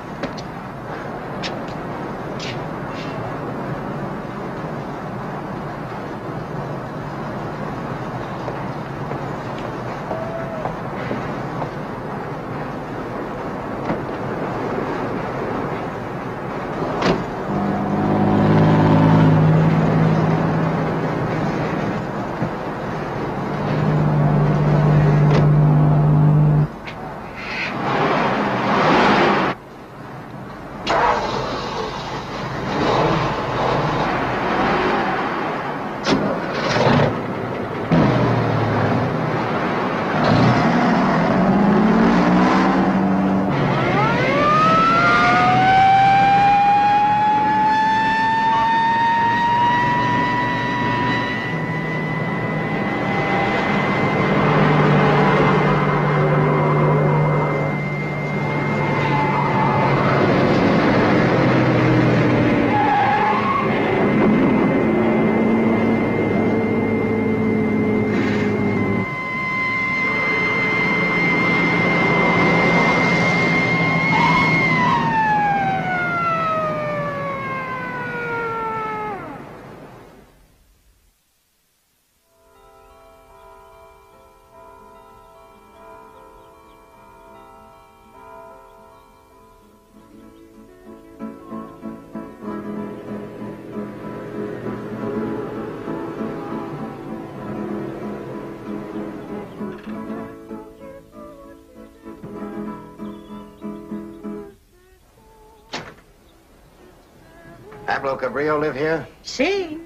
Pablo Cabrillo live here? Sí.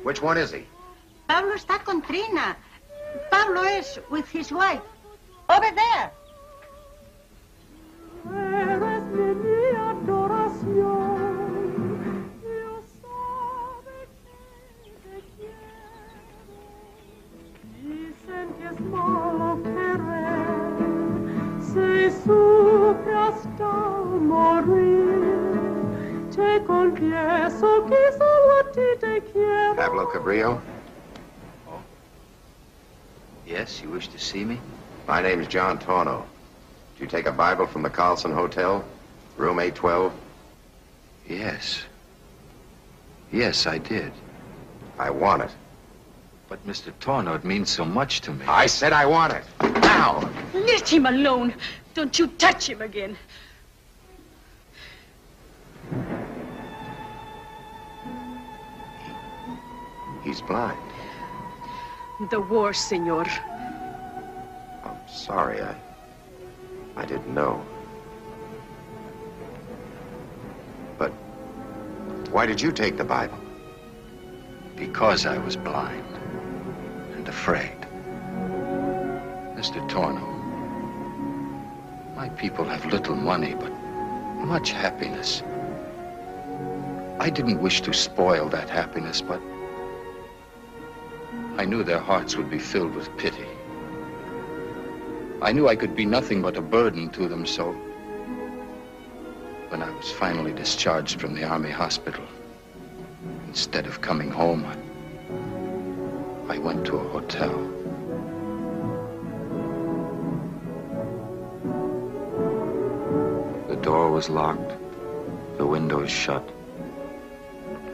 Which one is he? Pablo está con Trina. Pablo is with his wife. Over there. Pablo Cabrillo? Yes, you wish to see me? My name's John Torno. Did you take a Bible from the Carlson Hotel? Room 812? Yes. Yes, I did. I want it. But, Mr. Torno, it means so much to me. I said I want it. Now! Let him alone. Don't you touch him again. He's blind. The war, senor. I'm sorry. I didn't know. But why did you take the Bible? Because I was blind and afraid. Mr. Torno, my people have little money, but much happiness. I didn't wish to spoil that happiness, but I knew their hearts would be filled with pity. I knew I could be nothing but a burden to them, so when I was finally discharged from the Army hospital, instead of coming home, I went to a hotel. The door was locked, the windows shut.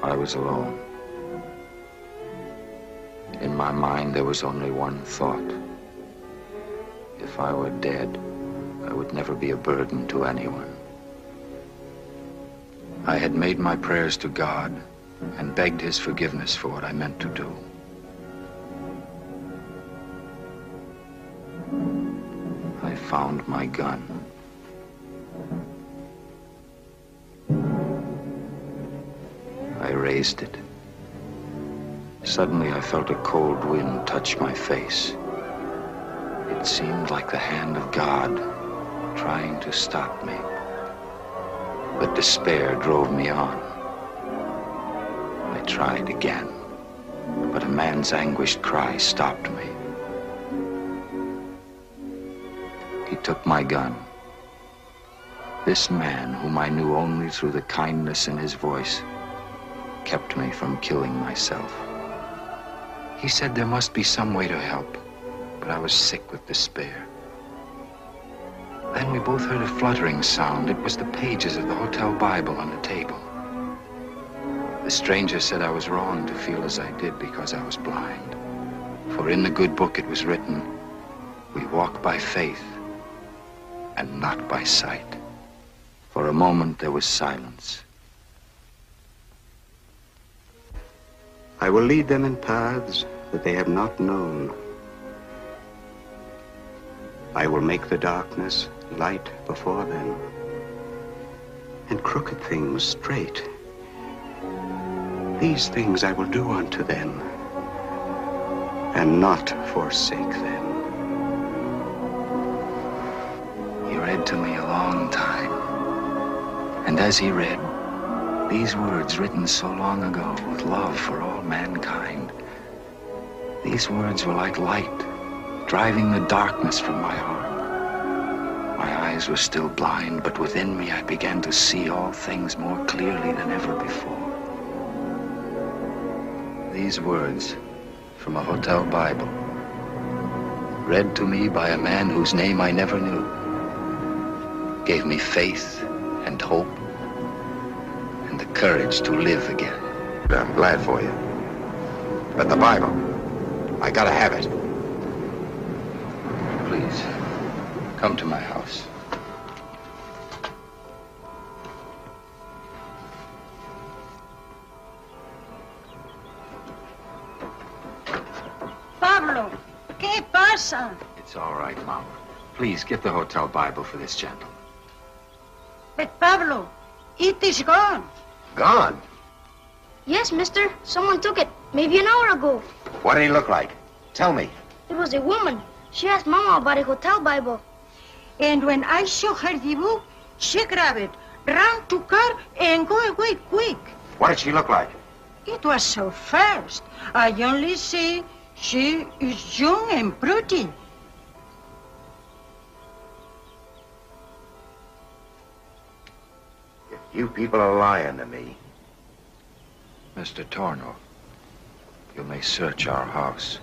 I was alone. In my mind, there was only one thought. If I were dead, I would never be a burden to anyone. I had made my prayers to God and begged his forgiveness for what I meant to do. I found my gun. I raised it. Suddenly, I felt a cold wind touch my face. It seemed like the hand of God trying to stop me. But despair drove me on. I tried again, but a man's anguished cry stopped me. He took my gun. This man, whom I knew only through the kindness in his voice, kept me from killing myself. He said there must be some way to help, but I was sick with despair. Then we both heard a fluttering sound. It was the pages of the hotel Bible on the table. The stranger said I was wrong to feel as I did because I was blind. For in the good book it was written, we walk by faith and not by sight. For a moment there was silence. I will lead them in paths that they have not known. I will make the darkness light before them, and crooked things straight. These things I will do unto them, and not forsake them. He read to me a long time, and as he read, these words written so long ago with love for all mankind, these words were like light, driving the darkness from my heart. My eyes were still blind, but within me I began to see all things more clearly than ever before. These words from a hotel Bible, read to me by a man whose name I never knew, gave me faith and hope and the courage to live again. I'm glad for you. But the Bible, I gotta have it. Please, come to my house. Pablo, ¿qué pasa? It's all right, Mama. Please, get the hotel Bible for this gentleman. But Pablo, it is gone. Gone? Yes, mister. Someone took it. Maybe an hour ago. What did he look like? Tell me. It was a woman. She asked Mama about a hotel Bible. And when I show her the book, she grabbed it, ran to car, and go away quick. What did she look like? It was so fast. I only say she is young and pretty. If you people are lying to me. Mr. Torno, you may search our house.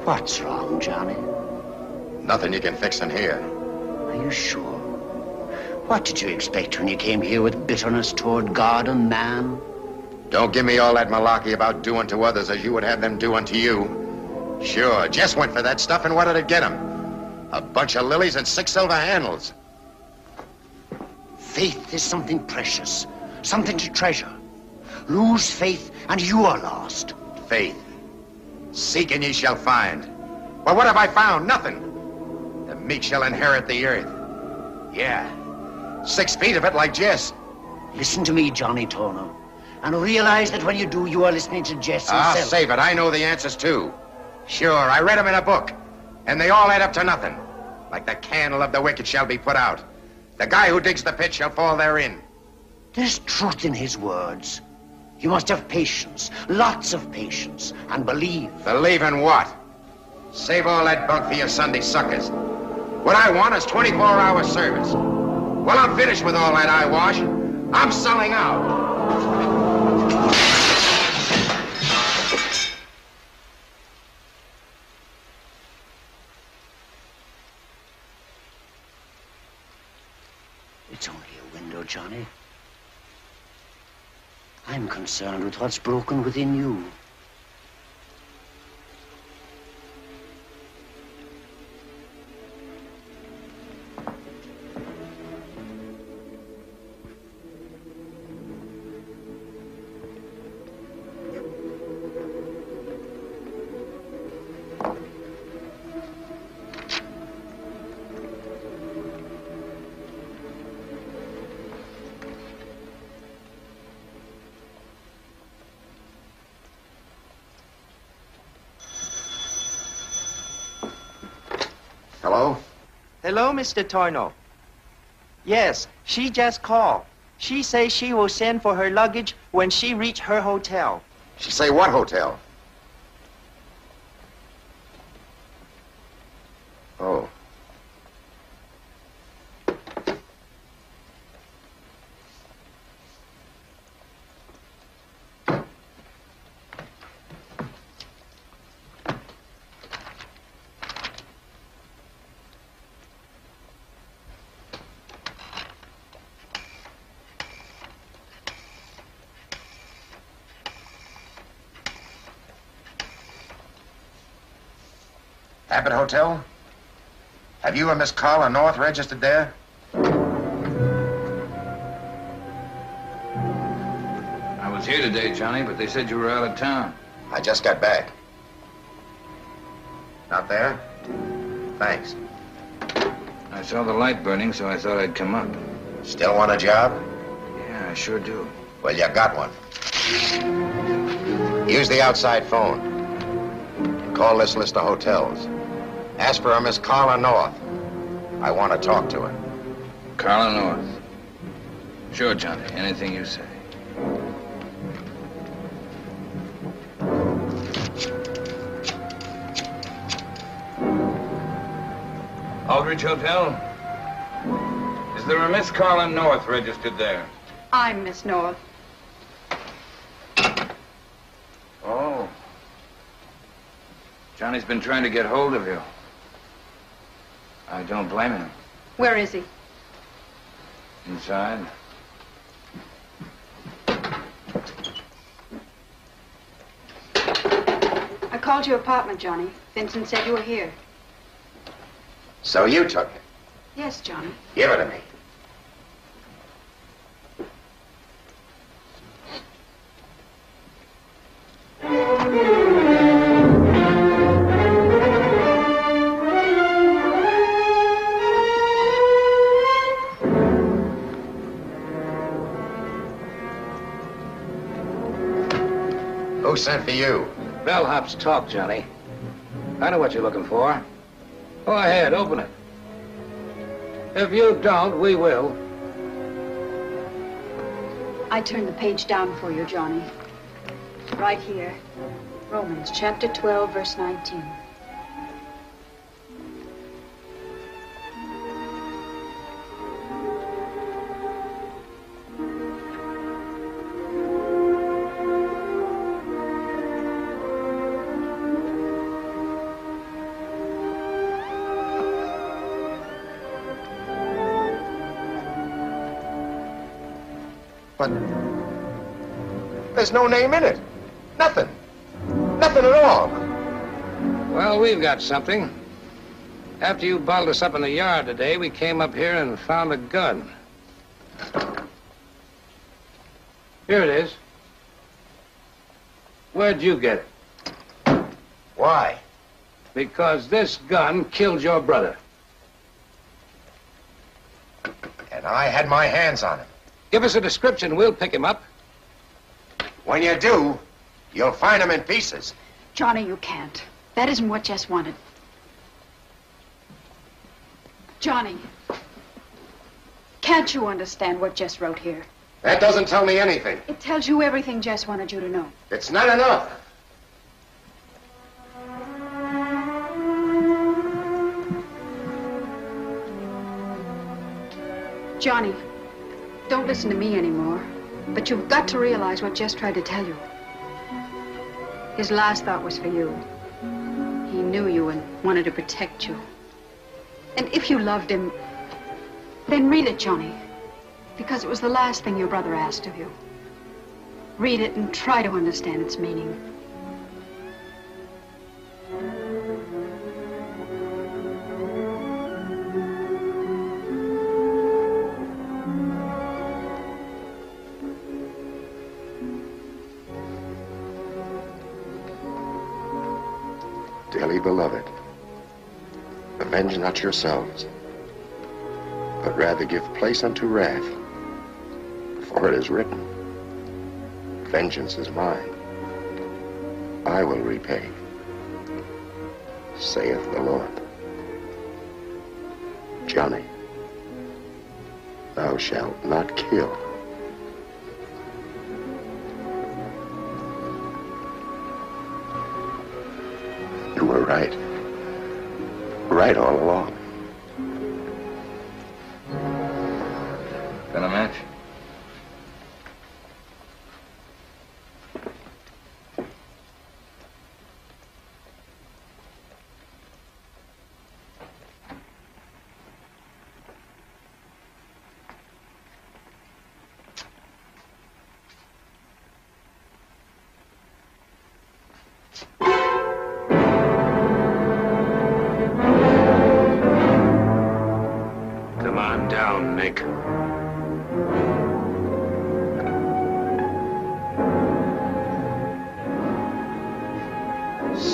What's wrong, Johnny? Nothing you can fix in here. Are you sure? What did you expect when you came here with bitterness toward God and man? Don't give me all that malarkey about doing to others as you would have them do unto you. Sure, Jess went for that stuff, and what did it get him? A bunch of lilies and 6 silver handles. Faith is something precious, something to treasure. Lose faith and you are lost. Faith. Seek and ye shall find. Well, what have I found? Nothing. The meek shall inherit the earth. Yeah. 6 feet of it like Jess. Listen to me, Johnny Torno, and realize that when you do, you are listening to Jess himself. I'll save it. I know the answers, too. Sure, I read them in a book, and they all add up to nothing. Like the candle of the wicked shall be put out. The guy who digs the pit shall fall therein. There's truth in his words. You must have patience, lots of patience, and believe. Believe in what? Save all that bunk for your Sunday suckers. What I want is 24-hour service. Well, I'm finished with all that eyewash. I'm selling out. It's only a window, Johnny. I'm concerned with what's broken within you. Hello? Hello, Mr. Torno. Yes, she just called. She says she will send for her luggage when she reach her hotel. She say what hotel? Oh. Abbott Hotel? Have you and Miss Carla North registered there? I was was here today, Johnny, but they said you were out of town. I just got back. Not there? Thanks. I saw the light burning, so I thought I'd come up. Still want a job? Yeah, I sure do. Well, you got one. Use the outside phone. Call this list of hotels. Ask for a Miss Carla North. I want to talk to her. Carla North. Sure, Johnny. Anything you say. Aldrich Hotel? Is there a Miss Carla North registered there? I'm Miss North. Oh. Johnny's been trying to get hold of you. I don't blame him. Where is he? Inside. I called your apartment, Johnny. Vincent said you were here. So you took it? Yes, Johnny. Give it to me. Who sent for you? Bellhop's talk, Johnny. I know what you're looking for. Go ahead, open it. If you don't, we will. I turned the page down for you, Johnny. Right here. Romans chapter 12, verse 19. But there's no name in it. Nothing. Nothing at all. Well, we've got something. After you bottled us up in the yard today, we came up here and found a gun. Here it is. Where'd you get it? Why? Because this gun killed your brother. And I had my hands on him. Give us a description, we'll pick him up. When you do, you'll find him in pieces. Johnny, you can't. That isn't what Jess wanted. Johnny, can't you understand what Jess wrote here? That doesn't tell me anything. It tells you everything Jess wanted you to know. It's not enough. Johnny, don't listen to me anymore, but you've got to realize what Jess tried to tell you. His last thought was for you. He knew you and wanted to protect you. And if you loved him, then read it, Johnny, because it was the last thing your brother asked of you. Read it and try to understand its meaning. Dearly beloved, avenge not yourselves, but rather give place unto wrath. For it is written, vengeance is mine, I will repay, saith the Lord. Johnny, thou shalt not kill. You were right. Right all along. Got a match?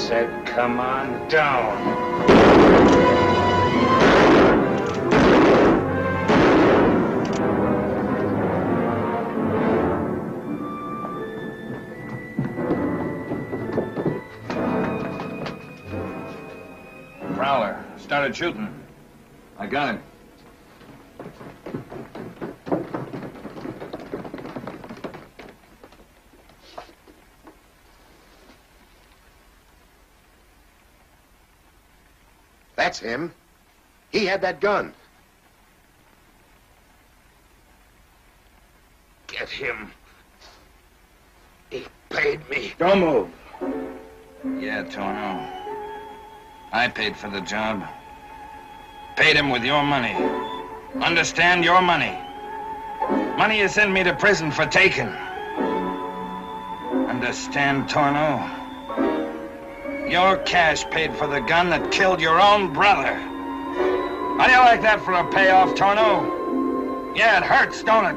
said come on down. Prowler started shooting. I got him. That's him. He had that gun. Get him. He paid me. Don't move. Yeah, Torno. I paid for the job. Paid him with your money. Understand, your money. Money you sent me to prison for taking. Understand, Torno? Your cash paid for the gun that killed your own brother. How do you like that for a payoff, Torno? Yeah, it hurts, don't it?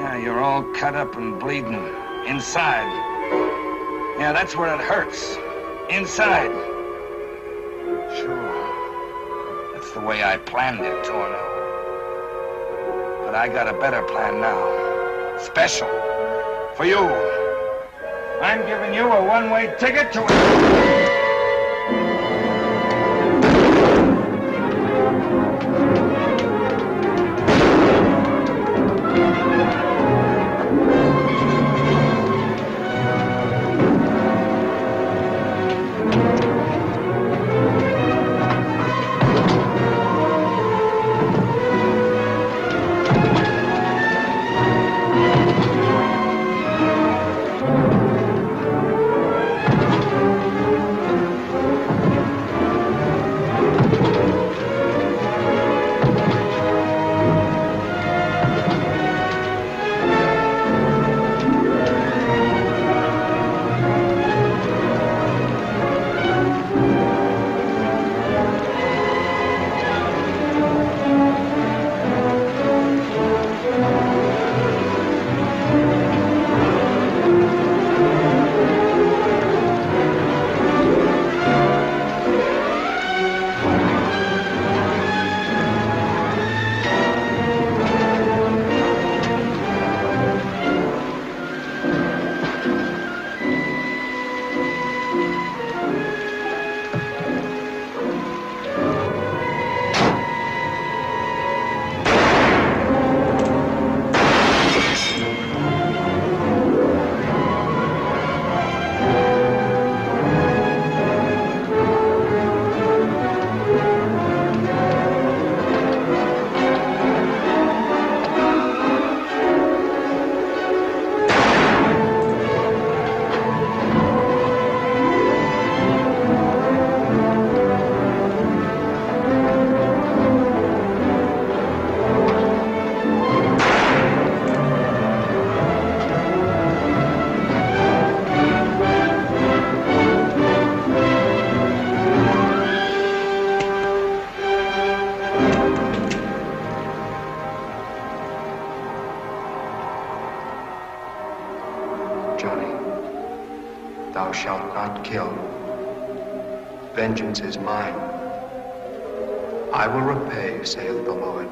Yeah, you're all cut up and bleeding. Inside. Yeah, that's where it hurts. Inside. Sure. That's the way I planned it, Torno. But I got a better plan now. Special. For you. I'm giving you a one-way ticket to it. Thou shalt not kill. Vengeance is mine. I will repay, saith the Lord.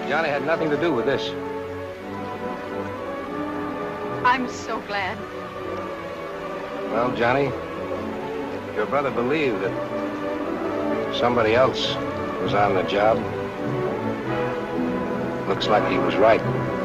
Johnny had nothing to do with this. I'm so glad. Well, Johnny, your brother believed that somebody else was on the job. Looks like he was right.